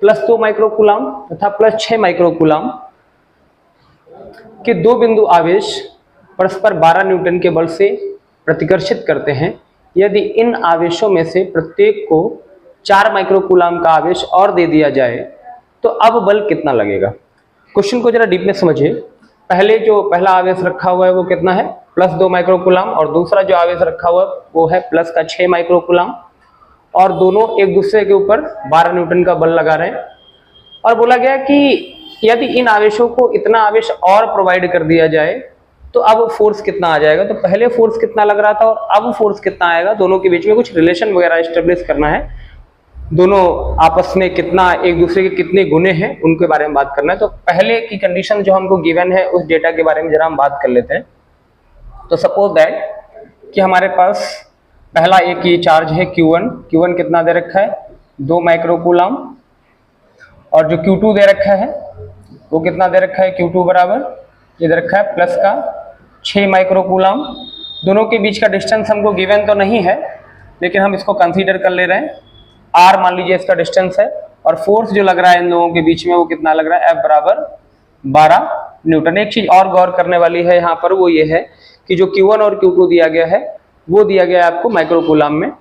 +2 microcoulomb तथा +6 microcoulomb के दो बिंदु आवेश परस्पर 12 न्यूटन के बल से प्रतिकर्षित करते हैं। यदि इन आवेशों में से प्रत्येक को 4 माइक्रोकूलम का आवेश और दे दिया जाए तो अब बल कितना लगेगा। क्वेश्चन को जरा डीप में समझिए। पहले जो पहला आवेश रखा हुआ है वो कितना है, +2 माइक्रोकूलम, और दूसरा जो आवेश रखा हुआ है वो है +6 माइक्रोकूलम, और दोनों एक दूसरे के ऊपर 12 न्यूटन का बल लगा रहे हैं। और बोला गया कि यदि इन आवेशों को इतना आवेश और प्रोवाइड कर दिया जाए तो अब फोर्स कितना आ जाएगा। तो पहले फोर्स कितना लग रहा था और अब फोर्स कितना आएगा, दोनों के बीच में कुछ रिलेशन वगैरह एस्टेब्लिश करना है। दोनों आपस में कितना एक दूसरे के कितने गुने हैं उनके बारे में बात करना है। तो पहले की कंडीशन जो हमको गिवन है उस डेटा के बारे में जरा हम बात कर लेते हैं। तो सपोज दैट कि हमारे पास पहला एक ये चार्ज है Q1 कितना दे रखा है, 2 माइक्रोकूलम, और जो Q2 दे रखा है वो कितना दे रखा है, Q2 बराबर ये दे रखा है +6 माइक्रोकूलम। दोनों के बीच का डिस्टेंस हमको गिवन तो नहीं है लेकिन हम इसको कंसीडर कर ले रहे हैं, R मान लीजिए इसका डिस्टेंस है, और फोर्स जो लग रहा है इन दोनों के बीच में वो कितना लग रहा है, F बराबर 12 न्यूटन। एक चीज और गौर करने वाली है यहाँ पर, वो ये है कि जो Q1 और Q2 दिया गया है वो दिया गया है आपको माइक्रोकूलम में।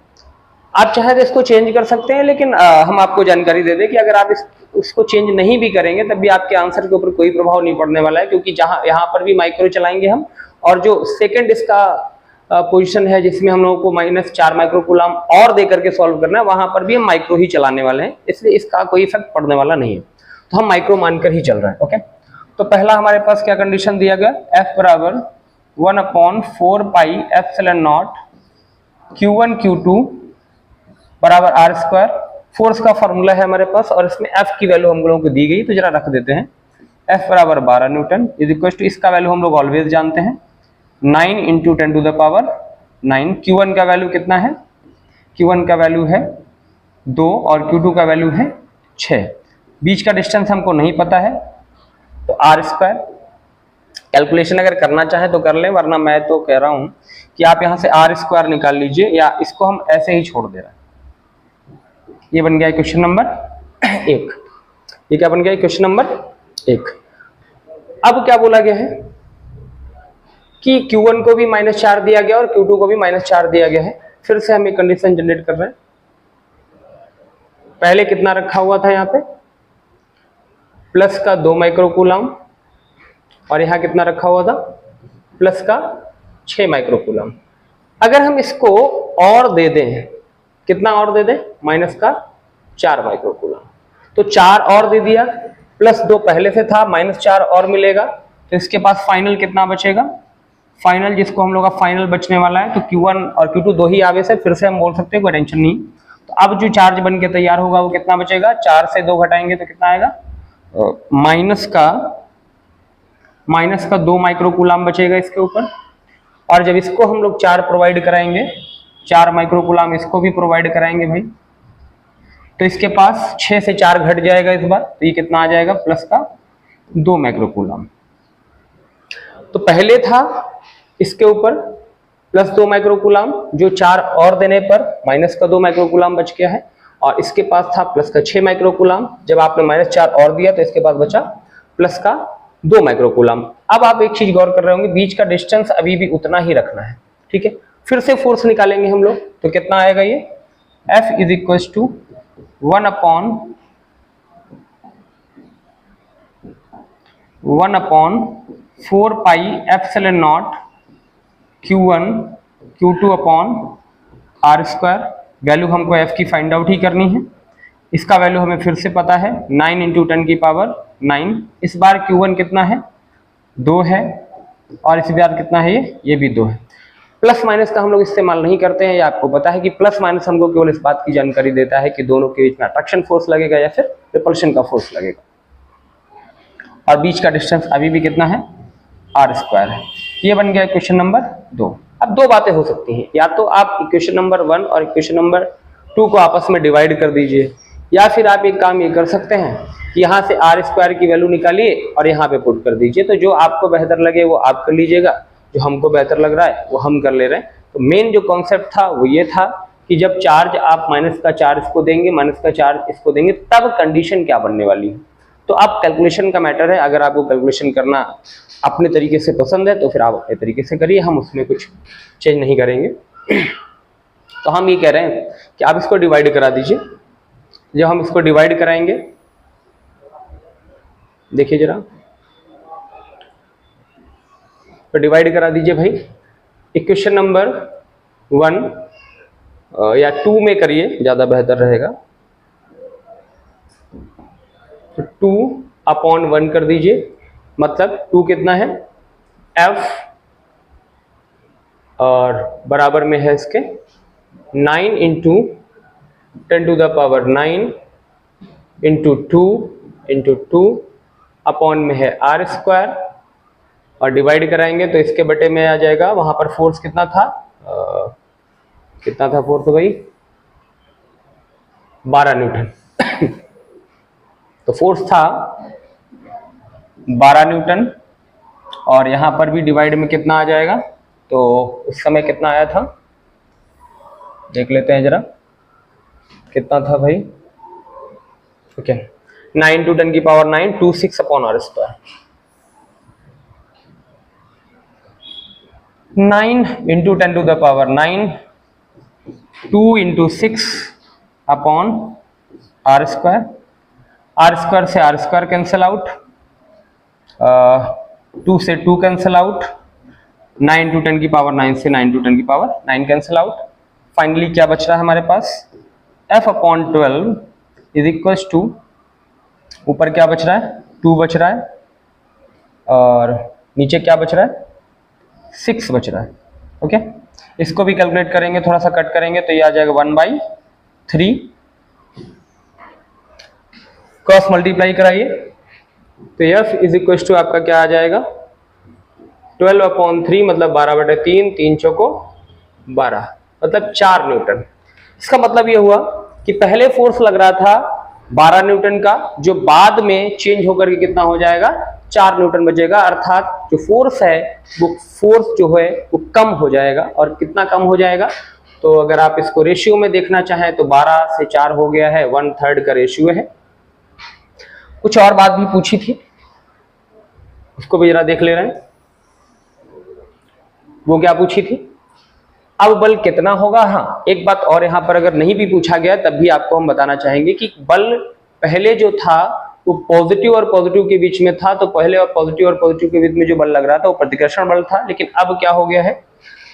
आप चाहे तो इसको चेंज कर सकते हैं, लेकिन हम आपको जानकारी दे दें कि अगर आप इसको चेंज नहीं भी करेंगे तब भी आपके आंसर के ऊपर कोई प्रभाव नहीं पड़ने वाला है, क्योंकि जहां यहाँ पर भी माइक्रो चलाएंगे हम, और जो सेकंड इसका पोजीशन है जिसमें हम लोगों को -4 माइक्रोकूलम और दे करके सॉल्व करना है, वहां पर भी हम माइक्रो ही चलाने वाले हैं, इसलिए इसका कोई इफेक्ट पड़ने वाला नहीं है। तो हम माइक्रो मानकर ही चल रहे हैं। ओके, तो पहला हमारे पास क्या कंडीशन दिया गया, F बराबर 1/4 पाई ε0 Q1 Q2 बराबर R²। फोर्स का फॉर्मूला है हमारे पास और इसमें F की वैल्यू हम लोगों को दी गई, तो जरा रख देते हैं। F बराबर 12 न्यूटन इज इक्वल टू, इसका वैल्यू हम लोग ऑलवेज जानते हैं, 9 × 10⁻9। Q1 का वैल्यू कितना है, Q1 का वैल्यू है 2 और Q2 का वैल्यू है 6। बीच का डिस्टेंस हमको नहीं पता है तो R²। कैलकुलेशन अगर करना चाहे तो कर लें, वरना मैं तो कह रहा हूं कि आप यहां से R² निकाल लीजिए, या इसको हम ऐसे ही छोड़ दे रहे हैं। ये बन गया क्वेश्चन नंबर 1। ये क्या बन गया, क्वेश्चन नंबर 1। अब क्या बोला गया है कि Q1 को भी -4 दिया गया और Q2 को भी -4 दिया गया है। फिर से हम एक कंडीशन जनरेट कर रहे हैं। पहले कितना रखा हुआ था यहाँ पे, +2 माइक्रोकूलम, और यहाँ कितना रखा हुआ था, +6 माइक्रोकूलम। अगर हम इसको और दे दें, कितना और दे दें, -4 माइक्रोकूलम, तो 4 और दे दिया, +2 पहले से था, -4 और मिलेगा, तो इसके पास फाइनल कितना बचेगा, फाइनल जिसको हम लोग का फाइनल बचने वाला है। तो Q1 और Q2 दो ही आवेश है, फिर से हम बोल सकते हैं, कोई टेंशन नहीं। तो अब जो चार्ज बन के तैयार होगा वो कितना बचेगा, 4 से 2 घटाएंगे तो कितना आएगा, माइनस का 2 माइक्रोकूलम बचेगा इसके ऊपर। और जब इसको हम लोग 4 प्रोवाइड कराएंगे, 4 माइक्रोकूलम इसको भी प्रोवाइड कराएंगे भाई, तो इसके पास 6 से 4 घट जाएगा इस बार, तो ये कितना आ जाएगा, +2 माइक्रोकूलम। तो पहले था इसके ऊपर +2 माइक्रोकूलम, जो 4 और देने पर -2 माइक्रोकूलम बच गया है, और इसके पास था +6 माइक्रोकूलम। जब आपने -4 और दिया तो इसके पास बचा +2 माइक्रोकूलम। अब आप एक चीज गौर कर रहे होंगे, बीच का डिस्टेंस अभी भी उतना ही रखना है, ठीक है। फिर से फोर्स निकालेंगे हम लोग, तो कितना आएगा ये, F is equal to 1/4 pi ε0 Q1 Q2 R²। Value हमको F की फाइंड आउट ही करनी है। इसका वैल्यू हमें फिर से पता है, 9 × 10⁻9। इस बार Q1 कितना है, 2 है, और इस बार कितना है, ये भी 2 है। प्लस माइनस का हम लोग इस्तेमाल नहीं करते हैं, ये आपको पता है कि प्लस माइनस हमको केवल इस बात की जानकारी देता है कि दोनों के बीच में अट्रैक्शन फोर्स लगेगा या फिर रिपल्शन का फोर्स लगेगा। और बीच का डिस्टेंस अभी भी कितना है, R² है। ये बन गया क्वेश्चन नंबर 2। अब दो बातें हो सकती हैं, या तो आप इक्वेशन नंबर 1 और इक्वेशन नंबर 2 को आपस में डिवाइड कर दीजिए, या फिर आप एक काम ये कर सकते हैं कि यहाँ से R² की वैल्यू निकालिए और यहाँ पे पुट कर दीजिए। तो जो आपको बेहतर लगे वो आप कर लीजिएगा, जो हमको बेहतर लग रहा है वो हम कर ले रहे हैं। तो मेन जो कॉन्सेप्ट था वो ये था कि जब चार्ज आप माइनस का चार्ज इसको देंगे, माइनस का चार्ज इसको देंगे, तब कंडीशन क्या बनने वाली है। तो आप कैलकुलेशन का मैटर है, अगर आपको कैलकुलेशन करना अपने तरीके से पसंद है तो फिर आप अपने तरीके से करिए, हम उसमें कुछ चेंज नहीं करेंगे। तो हम ये कह रहे हैं कि आप इसको डिवाइड करा दीजिए। जब हम इसको डिवाइड कराएंगे, देखिए जरा, तो डिवाइड करा दीजिए भाई। इक्वेशन नंबर 1 या 2 में करिए, ज़्यादा बेहतर रहेगा। तो 2/1 कर दीजिए, मतलब 2 कितना है, f, और बराबर में है इसके 9 इंटू 10⁹ इंटू 2 अपॉन में है r², और डिवाइड कराएंगे तो इसके बटे में आ जाएगा। वहां पर फोर्स कितना था, कितना था फोर्स भाई, 12 न्यूटन। तो फोर्स था 12 न्यूटन, और यहां पर भी डिवाइड में कितना आ जाएगा, तो उस समय कितना आया था, देख लेते हैं जरा, कितना था भाई, ओके, 9 × 10⁹ 26/r²। 9 × 10⁹ 2 × 6/r²। r² से r² कैंसिल आउट, 2 से 2 कैंसिल आउट, 9 × 10⁹ से 9 × 10⁹ कैंसिल आउट। फाइनली क्या बच रहा है हमारे पास, f/12 इज इक्वल्स टू, ऊपर क्या बच रहा है, 2 बच रहा है, और नीचे क्या बच रहा है, 6 बच रहा है। ओके, इसको भी कैलकुलेट करेंगे, थोड़ा सा कट करेंगे तो ये आ जाएगा 1/3। क्रॉस मल्टीप्लाई कराइए तो f इज इक्वल टू आपका क्या आ जाएगा, 12/3 मतलब 12/3, 3 चौको 12, मतलब 4 न्यूटन। इसका मतलब ये हुआ कि पहले फोर्स लग रहा था 12 न्यूटन का, जो बाद में चेंज होकर के कितना हो जाएगा, 4 न्यूटन बचेगा, अर्थात जो फोर्स है वो फोर्स जो है वो कम हो जाएगा। और कितना कम हो जाएगा, तो अगर आप इसको रेशियो में देखना चाहें तो 12 से 4 हो गया है, 1/3 का रेशियो है। कुछ और बात भी पूछी थी, उसको भी जरा देख ले रहे हैं, वो क्या पूछी थी, अब बल कितना होगा। हाँ, एक बात और यहाँ पर अगर नहीं भी पूछा गया तब भी आपको हम बताना चाहेंगे कि बल पहले जो था वो पॉजिटिव और पॉजिटिव के बीच में था, तो पहले और पॉजिटिव के बीच में जो बल लग रहा था वो प्रतिकर्षण बल था। लेकिन अब क्या हो गया है,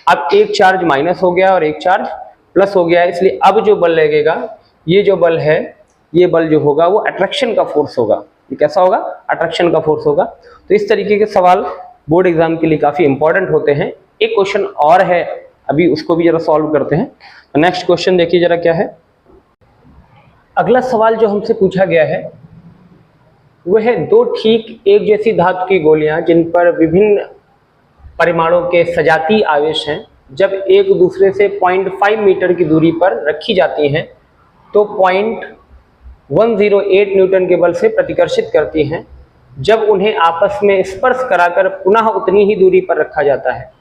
अब एक चार्ज माइनस हो गया और एक चार्ज प्लस हो गया है, इसलिए अब जो बल लगेगा, ये जो बल है, ये बल जो होगा वो अट्रैक्शन का फोर्स होगा। ये कैसा होगा, अट्रैक्शन का फोर्स होगा। तो इस तरीके के सवाल बोर्ड एग्जाम के लिए काफी इंपॉर्टेंट होते हैं। एक क्वेश्चन और है, अभी उसको भी जरा सॉल्व करते हैं। तो नेक्स्ट क्वेश्चन देखिए जरा क्या है। अगला सवाल जो हमसे पूछा गया है वह है, दो ठीक एक जैसी धातु की गोलियां जिन पर विभिन्न परिमाणों के सजातीय आवेश हैं, जब एक दूसरे से 0.5 मीटर की दूरी पर रखी जाती हैं तो 0.108 न्यूटन के बल से प्रतिकर्षित करती हैं। जब उन्हें आपस में स्पर्श कराकर पुनः उतनी ही दूरी पर रखा जाता है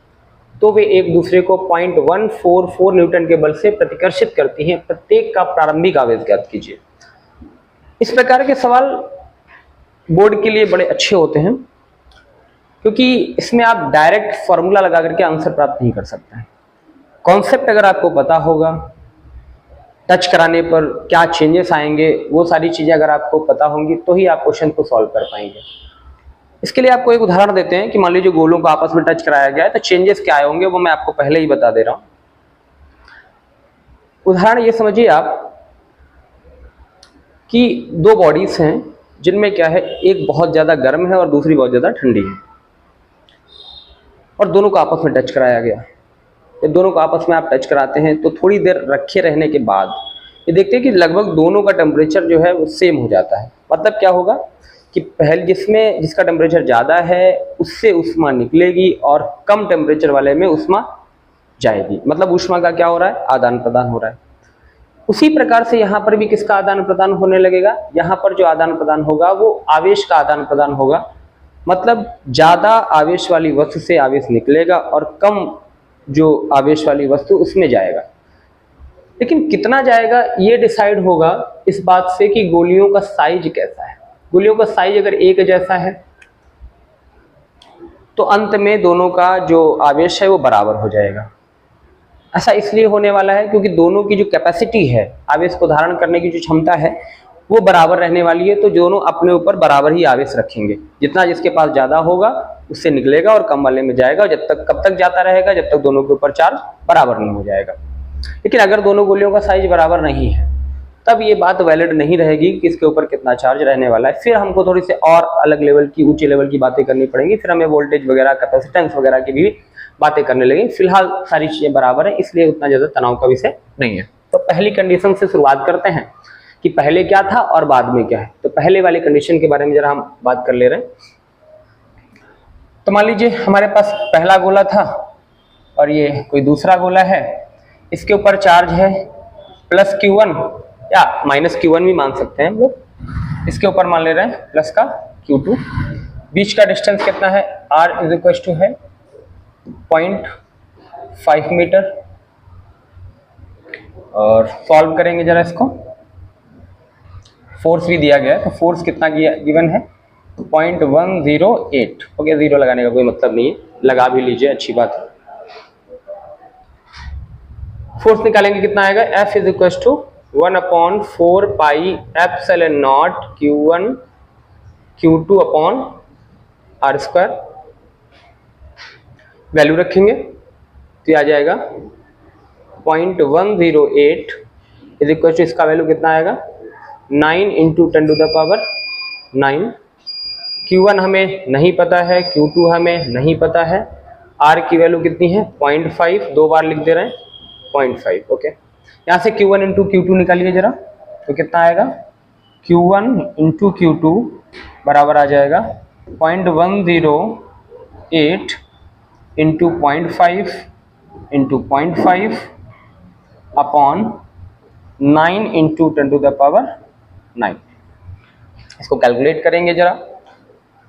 तो वे एक दूसरे को 0.144 न्यूटन के बल से प्रतिकर्षित करती हैं। प्रत्येक का प्रारंभिक आवेश ज्ञात कीजिए। इस प्रकार के सवाल बोर्ड के लिए बड़े अच्छे होते हैं, क्योंकि इसमें आप डायरेक्ट फॉर्मूला लगा करके आंसर प्राप्त नहीं कर सकते हैं। कॉन्सेप्ट अगर आपको पता होगा, टच कराने पर क्या चेंजेस आएंगे, वो सारी चीज़ें अगर आपको पता होंगी तो ही आप क्वेश्चन को सॉल्व कर पाएंगे। इसके लिए आपको एक उदाहरण देते हैं कि मान लीजिए गोलों को आपस में टच कराया गया है तो चेंजेस क्या आए होंगे, वो मैं आपको पहले ही बता दे रहा हूं। उदाहरण ये समझिए आप कि दो बॉडीज हैं जिनमें क्या है, एक बहुत ज़्यादा गर्म है और दूसरी बहुत ज़्यादा ठंडी है, और दोनों को आपस में टच कराया गया। ये दोनों को आपस में आप टच कराते हैं तो थोड़ी देर रखे रहने के बाद ये देखते हैं कि लगभग दोनों का टेम्परेचर जो है वो सेम हो जाता है। मतलब क्या होगा कि पहले जिसका टेम्परेचर ज़्यादा है उससे ऊष्मा निकलेगी और कम टेम्परेचर वाले में ऊष्मा जाएगी। मतलब ऊष्मा का क्या हो रहा है, आदान प्रदान हो रहा है। उसी प्रकार से यहाँ पर भी किसका आदान प्रदान होने लगेगा, यहाँ पर जो आदान प्रदान होगा वो आवेश का आदान प्रदान होगा। मतलब ज़्यादा आवेश वाली वस्तु से आवेश निकलेगा और कम जो आवेश वाली वस्तु उसमें जाएगा। लेकिन कितना जाएगा ये डिसाइड होगा इस बात से कि गोलियों का साइज कैसा है। गोलियों का साइज अगर एक जैसा है तो अंत में दोनों का जो आवेश है वो बराबर हो जाएगा। ऐसा इसलिए होने वाला है क्योंकि दोनों की जो कैपेसिटी है, आवेश को धारण करने की जो क्षमता है, वो बराबर रहने वाली है। तो दोनों अपने ऊपर बराबर ही आवेश रखेंगे। जितना जिसके पास ज़्यादा होगा उससे निकलेगा और कम वाले में जाएगा। जब तक कब तक जाता रहेगा? जब तक दोनों के ऊपर चार्ज बराबर नहीं हो जाएगा। लेकिन अगर दोनों गोलियों का साइज बराबर नहीं है तब ये बात वैलिड नहीं रहेगी कि इसके ऊपर कितना चार्ज रहने वाला है। फिर हमको थोड़ी सी और अलग लेवल की, ऊंचे लेवल की बातें करनी पड़ेंगी। फिर हमें वोल्टेज वगैरह, कैपेसिटेंस वगैरह की भी बातें करने लगे। फिलहाल सारी चीजें बराबर है, इसलिए उतना ज्यादा तनाव का विषय नहीं है। तो पहली कंडीशन से शुरुआत करते हैं कि पहले क्या था और बाद में क्या है। तो पहले वाली कंडीशन के बारे में जरा हम बात कर ले रहे हैं। तो मान लीजिए हमारे पास पहला गोला था और ये कोई दूसरा गोला है। इसके ऊपर चार्ज है प्लस Q1 या माइनस Q1 भी मान सकते हैं हम लोग। इसके ऊपर मान ले रहे हैं प्लस का Q2। बीच का डिस्टेंस कितना है? R इज इक्वल टू है 0.5 मीटर। और सॉल्व करेंगे जरा इसको। फोर्स भी दिया गया है, तो फोर्स कितना गिवन है? 0.108। ओके, जीरो लगाने का कोई मतलब नहीं है, लगा भी लीजिए, अच्छी बात है। फोर्स निकालेंगे कितना आएगा? F is equal to 1/4 pi epsilon not Q1 Q2 upon R square. Value रखेंगे तो आ जाएगा 0.108 इज इक्वल टू, इसका वैल्यू कितना आएगा? 9 × 10⁹ 9। Q1 हमें नहीं पता है, Q2 हमें नहीं पता है। R की वैल्यू कितनी है? 0.5, दो बार लिख दे रहे हैं 0.5। ओके, यहाँ से Q1 × Q2 निकालिए जरा, तो कितना आएगा? Q1 × Q2 बराबर आ जाएगा 0.108 × 0.5 × 0.5 अपॉन 9 × 10⁹ 9। इसको कैलकुलेट करेंगे जरा।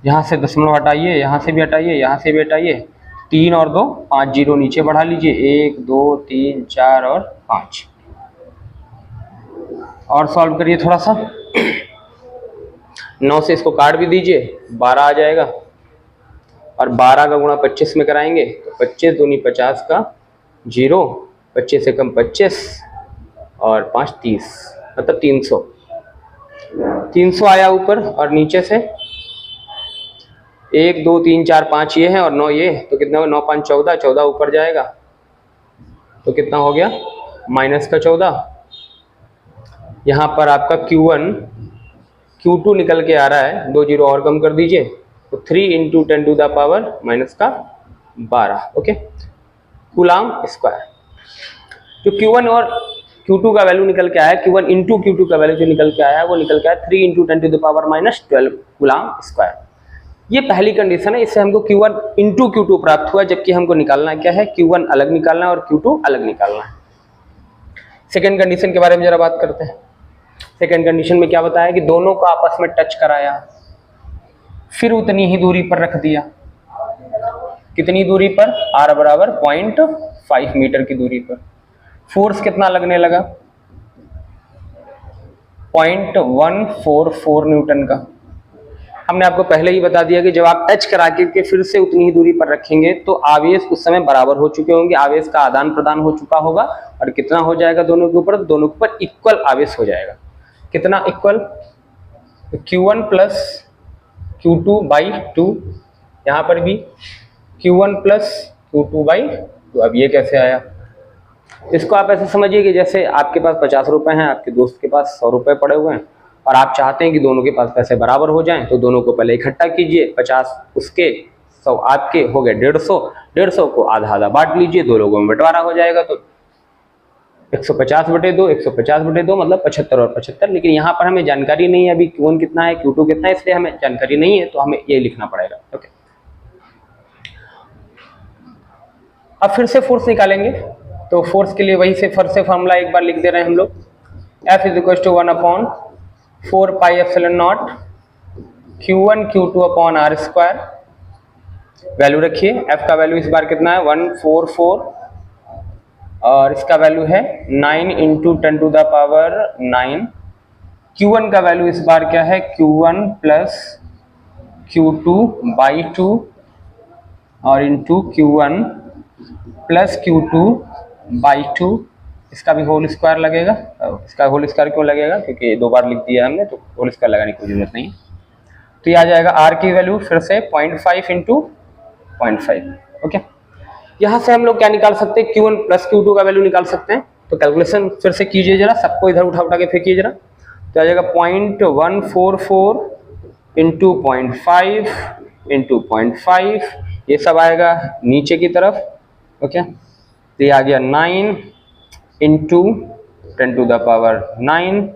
यहाँ से दशमलव हटाइए, यहाँ से भी हटाइए, यहाँ से भी हटाइए। 3 और 2 5 जीरो नीचे बढ़ा लीजिए। 1 2 3 4 और 5। और सॉल्व करिए थोड़ा सा। 9 से इसको काट भी दीजिए, 12 आ जाएगा। और 12 का गुणा 25 में कराएंगे तो 25 दूनी 50 का 0, 25 से कम 25 और 5 30, मतलब 300। 300 आया ऊपर और नीचे से 1 2 3 4 5 ये है और 9 ये, तो कितना होगा? 9 5 14, 14 ऊपर जाएगा तो कितना हो गया? माइनस का 14। यहाँ पर आपका Q1 Q2 निकल के आ रहा है, 2 जीरो और कम कर दीजिए, तो 3 × 10⁻⁻12। Okay, coulomb square. जो Q1 और Q2 का वैल्यू निकल के आया, Q1 × Q2 का वैल्यू जो निकल के आया वो निकल के आया 3 × 10⁻12 कूलाम स्क्वायर। ये पहली कंडीशन है। इससे हमको Q1 × Q2 प्राप्त हुआ, जबकि हमको निकालना क्या है? Q1 अलग निकालना है और Q2 अलग निकालना है। सेकेंड कंडीशन के बारे में जरा बात करते हैं। सेकेंड कंडीशन में क्या बताया कि दोनों को आपस में टच कराया, फिर उतनी ही दूरी पर रख दिया। कितनी दूरी पर? R बराबर 0.5 मीटर की दूरी पर। फोर्स कितना लगने लगा? 0.144 न्यूटन का। हमने आपको पहले ही बता दिया कि जब आप टच करा के फिर से उतनी ही दूरी पर रखेंगे तो आवेश उस समय बराबर हो चुके होंगे, आवेश का आदान प्रदान हो चुका होगा। और कितना हो जाएगा दोनों के ऊपर? दोनों के ऊपर इक्वल आवेश हो जाएगा। कितना इक्वल? Q1 plus Q2/2। यहाँ पर भी Q1 प्लस Q2/2। अब ये कैसे आया? इसको आप ऐसे समझिए कि जैसे आपके पास 50 रुपए हैं, आपके दोस्त के पास 100 रुपए पड़े हुए हैं और आप चाहते हैं कि दोनों के पास पैसे बराबर हो जाएं, तो दोनों को पहले इकट्ठा कीजिए। 50 उसके, 100 आपके, हो गए 150। 150 को आधा आधा बांट लीजिए, दो लोगों में बंटवारा हो जाएगा। तो 150/2, 150/2 मतलब 75 और 75। लेकिन यहाँ पर हमें जानकारी नहीं है अभी Q1 कितना है, Q2 कितना है, इसलिए हमें जानकारी नहीं है, तो हमें ये लिखना पड़ेगा। ओके, अब फिर से फोर्स निकालेंगे। तो फोर्स के लिए वही से फिर से फॉर्मूला एक बार लिख दे रहे हैं हम लोग। F is equal to 1/4 pi epsilon not Q1 Q2 upon R square. Value रखिए, F का वैल्यू इस बार कितना है? 144 और इसका वैल्यू है 9 इंटू 10⁻9। Q1 का वैल्यू इस बार क्या है, Q1 प्लस Q2/2 और इंटू Q1 प्लस Q2/2, इसका भी होल स्क्वायर लगेगा। इसका होल स्क्वायर क्यों लगेगा, क्योंकि 2 बार लिख दिया हमने तो होल स्क्वायर लगाने की कोई जरूरत नहीं है। तो ये आ जाएगा R की वैल्यू फिर से 0.5 इंटू 0.5। ओके, यहाँ से हम लोग क्या निकाल सकते हैं, Q1 प्लस Q2 का वैल्यू निकाल सकते हैं। तो कैलकुलेशन फिर से कीजिए जरा, सबको इधर उठा के फेंकिए जरा। तो आ जाएगा 0.144 इंटू 0.5 इंटू 0.5, ये सब आएगा नीचे की तरफ। ओके, तो ये आ गया 9 इंटू 10⁻9।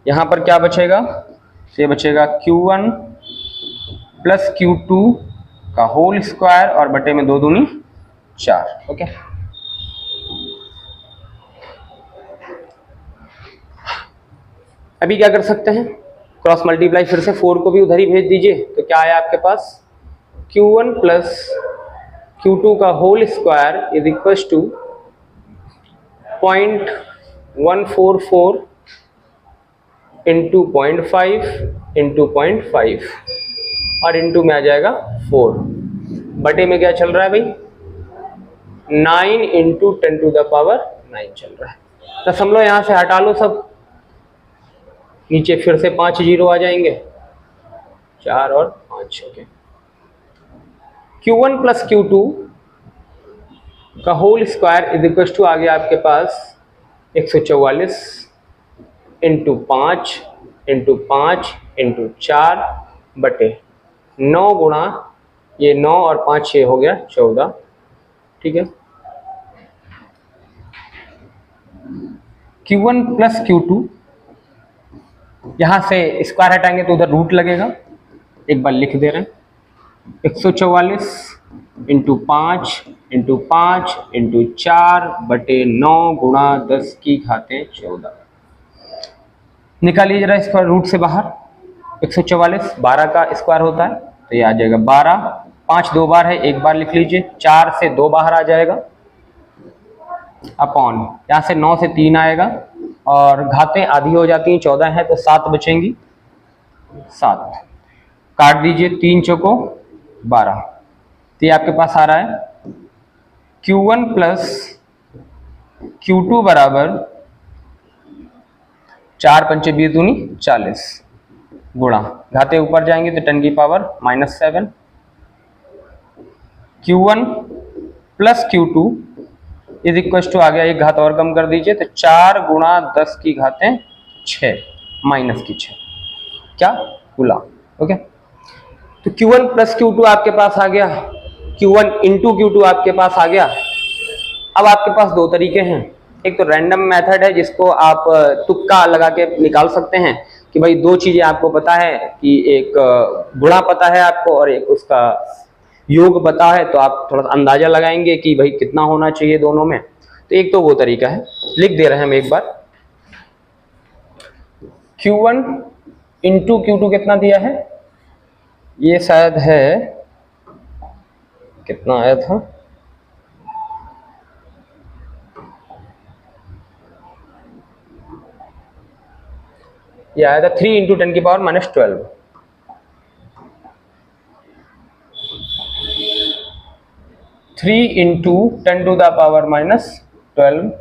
यहाँ पर क्या बचेगा, ये बचेगा Q1 प्लस Q2 का होल स्क्वायर और बटे में 2 दूनी 4। ओके, अभी क्या कर सकते हैं, क्रॉस मल्टीप्लाई फिर से 4 को भी उधर ही भेज दीजिए। तो क्या आया आपके पास, Q1 प्लस Q2 का whole square is equal to 0.144 into 0.5 into 0.5 और इंटू में आ जाएगा 4, बटे में क्या चल रहा है भाई, 9 इंटू 10⁻9 चल रहा है। दशमलव यहाँ से हटा लो सब, नीचे फिर से 5 जीरो आ जाएंगे, 4 और 5। ओके, Q1 प्लस Q2 का whole square is equal to आ गया आपके पास 144 इंटू 5 इंटू 5 इंटू 4 बटे 9 गुणा ये 9 और 5 6 हो गया 14। ठीक है, Q1 प्लस Q2, यहाँ से स्क्वायर हटाएंगे तो उधर रूट लगेगा, एक बार लिख दे रहे हैं, 144 इंटू 5 इंटू 5 इंटू 4 बटे 9 गुणा 10 की घातें 14। निकालिए जरा स्क्वायर रूट से बाहर, 144 12 का स्क्वायर होता है तो ये आ जाएगा 12, 5 2 बार है, एक बार लिख लीजिए, 4 से 2 बाहर आ जाएगा, अपॉन यहाँ से 9 से 3 आएगा और घातें आधी हो जाती हैं, 14 है तो 7 बचेंगी, 7 काट दीजिए, 3 चौको 12। तो ये आपके पास आ रहा है Q1 प्लस Q2 बराबर 4 पंचे 20 दूनी 40 गुणा, घाते ऊपर जाएंगे तो 10⁻⁻7। Q1 plus Q2 is equal to आ गया, एक घात और कम कर दीजिए तो 4 गुणा 10 की घातें 6 माइनस की 6, क्या गुलाम। ओके, तो Q1 प्लस Q2 आपके पास आ गया, Q1 इंटू Q2 आपके पास आ गया। अब आपके पास 2 तरीके हैं, एक तो रैंडम मेथड है जिसको आप तुक्का लगा के निकाल सकते हैं कि भाई 2 चीजें आपको पता है कि एक गुणा पता है आपको और एक उसका योग पता है, तो आप थोड़ा सा अंदाजा लगाएंगे कि भाई कितना होना चाहिए दोनों में। तो एक तो वो तरीका है, लिख दे रहे हैं हम एक बार, Q1 इंटू Q2 कितना दिया है, ये शायद है, कितना आया था, ये आया था 3 इंटू 10⁻⁻12। 3 इंटू 10⁻⁻12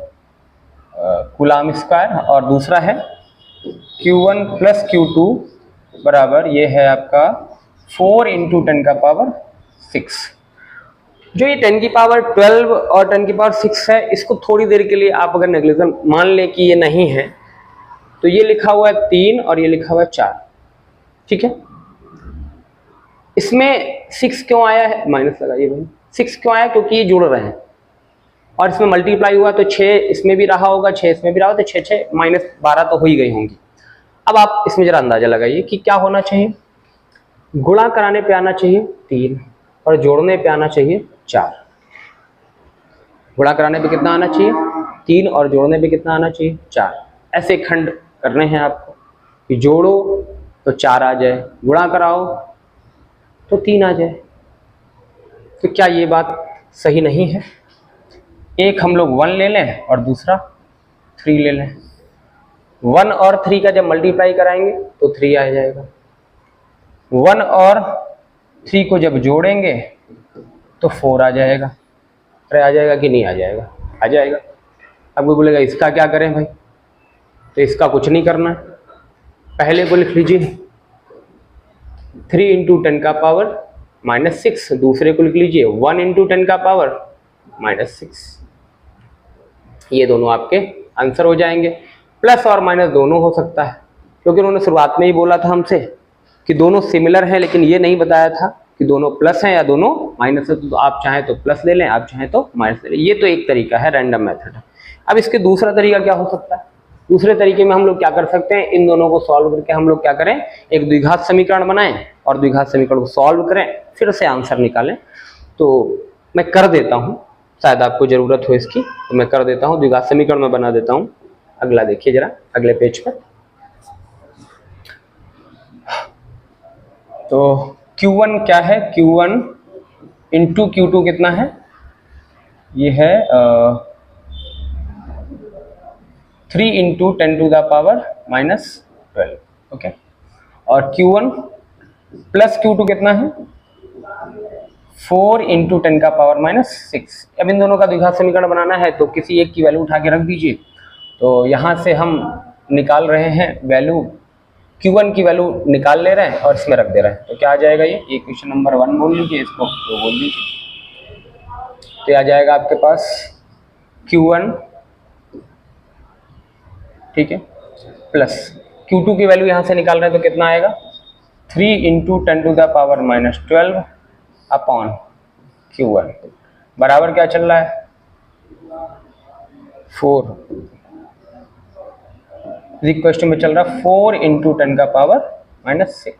कूलाम स्क्वायर, और दूसरा है Q1 प्लस Q2 बराबर ये है आपका 4 इंटू 10⁻6। जो ये 10⁻12 और 10⁻6 है, इसको थोड़ी देर के लिए आप अगर नेग्लिजेंट मान ले कि ये नहीं है, तो ये लिखा हुआ है 3 और ये लिखा हुआ है 4। ठीक है, इसमें 6 क्यों आया है, माइनस लगाइए भाई, 6 क्यों आया, क्योंकि ये जुड़ रहे हैं और इसमें मल्टीप्लाई हुआ तो 6 इसमें भी रहा होगा, 6 इसमें भी रहा होगा, तो 6 6 माइनस 12 तो हो ही गई होंगी। अब आप इसमें जरा अंदाजा लगाइए कि क्या होना चाहिए, गुणा कराने पे आना चाहिए 3 और जोड़ने पे आना चाहिए 4। गुणा कराने पे कितना आना चाहिए 3 और जोड़ने पे कितना आना चाहिए 4। ऐसे खंड करने हैं आपको कि जोड़ो तो 4 आ जाए, गुणा कराओ तो 3 आ जाए। तो क्या ये बात सही नहीं है? एक हम लोग 1 ले लें और दूसरा 3 ले लें। 1 और 3 का जब मल्टीप्लाई कराएंगे तो 3 आ जाएगा। 1 और 3 को जब जोड़ेंगे तो 4 आ जाएगा। अरे आ जाएगा कि नहीं आ जाएगा? आ जाएगा। अब कोई बोलेगा इसका क्या करें भाई? तो इसका कुछ नहीं करना है, पहले को लिख लीजिए 3 इंटू 10 का पावर -6, दूसरे को लिख लीजिए 1 इंटू 10 का पावर -6। ये दोनों आपके आंसर हो जाएंगे। प्लस और माइनस दोनों हो सकता है, क्योंकि उन्होंने शुरुआत में ही बोला था हमसे कि दोनों सिमिलर हैं, लेकिन ये नहीं बताया था कि दोनों प्लस हैं या दोनों माइनस है। तो आप चाहें तो प्लस ले लें, आप चाहें तो माइनस ले लें। ये तो एक तरीका है, रैंडम मेथड है। अब इसके दूसरा तरीका क्या हो सकता है? दूसरे तरीके में हम लोग क्या कर सकते हैं, इन दोनों को सॉल्व करके हम लोग क्या करें, एक द्विघात समीकरण बनाएं और द्विघात समीकरण को सॉल्व करें, फिर से आंसर निकालें। तो मैं कर देता हूं, शायद आपको जरूरत हो इसकी, तो मैं कर देता हूं, द्विघात समीकरण में बना देता हूं। अगला देखिए जरा, अगले पेज पर। तो Q1 क्या है? Q1 इंटू Q2 कितना है? ये है 3 into 10 to the power -12। Okay. और Q1 प्लस Q2 कितना है? 4 इंटू 10 का पावर -6। अब इन दोनों का द्विघात समीकरण बनाना है, तो किसी एक की वैल्यू उठा के रख दीजिए। तो यहाँ से हम निकाल रहे हैं वैल्यू, Q1 की वैल्यू निकाल ले रहे हैं और इसमें रख दे रहे हैं। तो क्या आ जाएगा? ये इक्वेशन नंबर 1 बोल लीजिए, इसको तो बोल लीजिए। तो आ जाएगा आपके पास Q1, ठीक है, प्लस Q2 की वैल्यू यहाँ से निकाल रहे हैं, तो कितना आएगा? 3 into 10 to the power -12 upon Q1 बराबर क्या चल रहा है? 4 क्वेश्चन में चल रहा है 4 इंटू 10 का पावर -6।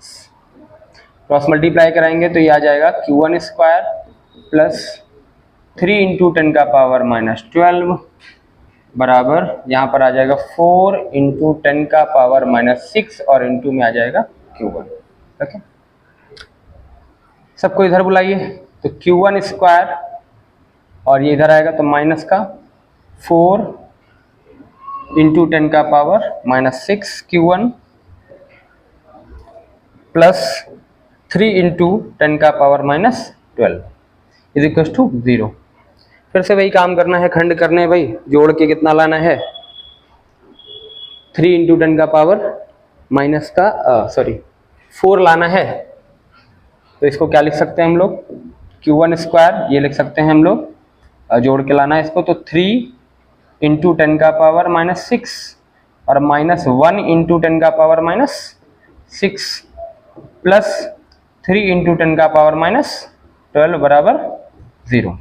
क्रॉस मल्टीप्लाई कराएंगे तो ये आ जाएगा Q1 स्क्वायर प्लस 3 इंटू 10 का पावर -12 बराबर यहाँ पर आ जाएगा 4 इंटू 10 का पावर -6 और इंटू में आ जाएगा Q1। ओके, सबको इधर बुलाइए। तो Q1 स्क्वायर और ये इधर आएगा तो माइनस का 4 इंटू 10 का पावर -6 Q1 प्लस 3 इंटू 10 का पावर -12 इज इक्वल टू 0। फिर से वही काम करना है, खंड करने भाई, जोड़ के कितना लाना है? 3 इंटू 10 का पावर माइनस का 4 लाना है। तो इसको क्या लिख सकते हैं हम लोग? Q1 स्क्वायर ये लिख सकते हैं हम लोग, जोड़ के लाना है इसको। तो 3 इंटू 10 का पावर -6 और -1 इंटू 10 का पावर -6 प्लस 3 इंटू 10 का पावर -12 बराबर 0।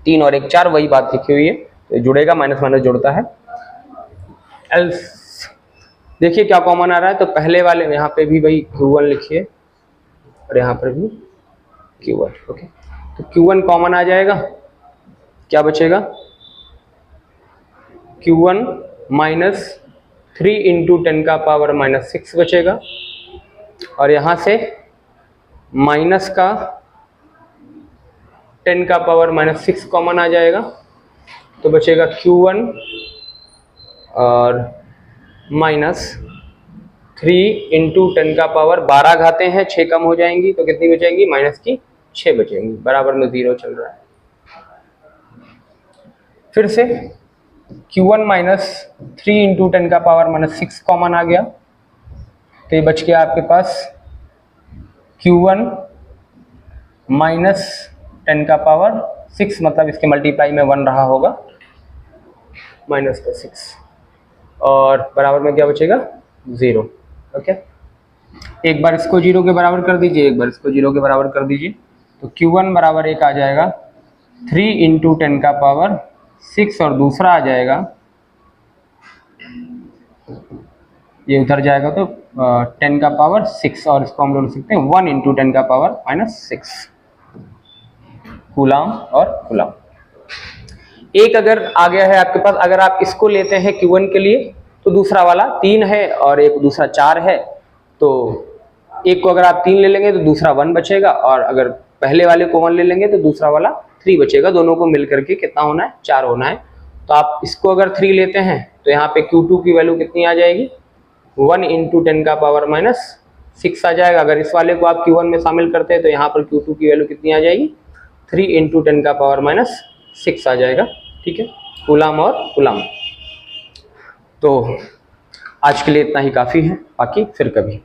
3 और 1 4, वही बात लिखी हुई है। तो जुड़ेगा, माइनस माइनस जुड़ता है। एल्स देखिए क्या कॉमन आ रहा है। तो पहले वाले यहाँ पे भी भाई Q1 लिखिए और यहाँ पर भी Q1। ओके, तो Q1 कॉमन आ जाएगा, क्या बचेगा? Q1 माइनस 3 इंटू 10 का पावर -6 बचेगा और यहाँ से माइनस का 10 का पावर -6 कॉमन आ जाएगा। तो बचेगा Q1 और माइनस 3 इंटू 10 का पावर 12 घाते हैं, 6 कम हो जाएंगी तो कितनी बचेंगी? माइनस की 6 बचेंगी, बराबर में 0 चल रहा है। फिर से Q1 माइनस 3 इंटू 10 का पावर -6 कॉमन आ गया, तो ये बच गया आपके पास Q1 माइनस 10 का पावर 6, मतलब इसके मल्टीप्लाई में 1 रहा होगा, माइनस का 6 और बराबर में क्या बचेगा? 0। ओके, एक बार इसको 0 के बराबर कर दीजिए, एक बार इसको 0 के बराबर कर दीजिए। तो Q1 बराबर एक आ जाएगा 3 इंटू 10 का पावर 6 और दूसरा आ जाएगा, ये उधर जाएगा तो 10 का पावर 6 और इसको हम लोग लिख सकते हैं 1 इंटू 10 का पावर -6 कूलाम और कूलाम। एक अगर आ गया है आपके पास, अगर आप इसको लेते हैं Q1 के लिए तो दूसरा वाला 3 है और एक दूसरा 4 है, तो एक को अगर आप 3 ले लेंगे तो दूसरा 1 बचेगा और अगर पहले वाले को 1 ले लेंगे तो दूसरा वाला 3 बचेगा, दोनों को मिल करके कितना होना है, 4 होना है। तो आप इसको अगर 3 लेते हैं तो यहाँ पे Q2 की वैल्यू कितनी आ जाएगी, 1 × 10⁻⁻6 आ जाएगा। अगर इस वाले को आप Q1 में शामिल करते हैं तो यहाँ पर Q2 की वैल्यू कितनी आ जाएगी, 3 × 10⁻6 आ जाएगा। ठीक है, कूलाम और कूलाम। तो आज के लिए इतना ही काफ़ी है, बाकी फिर कभी।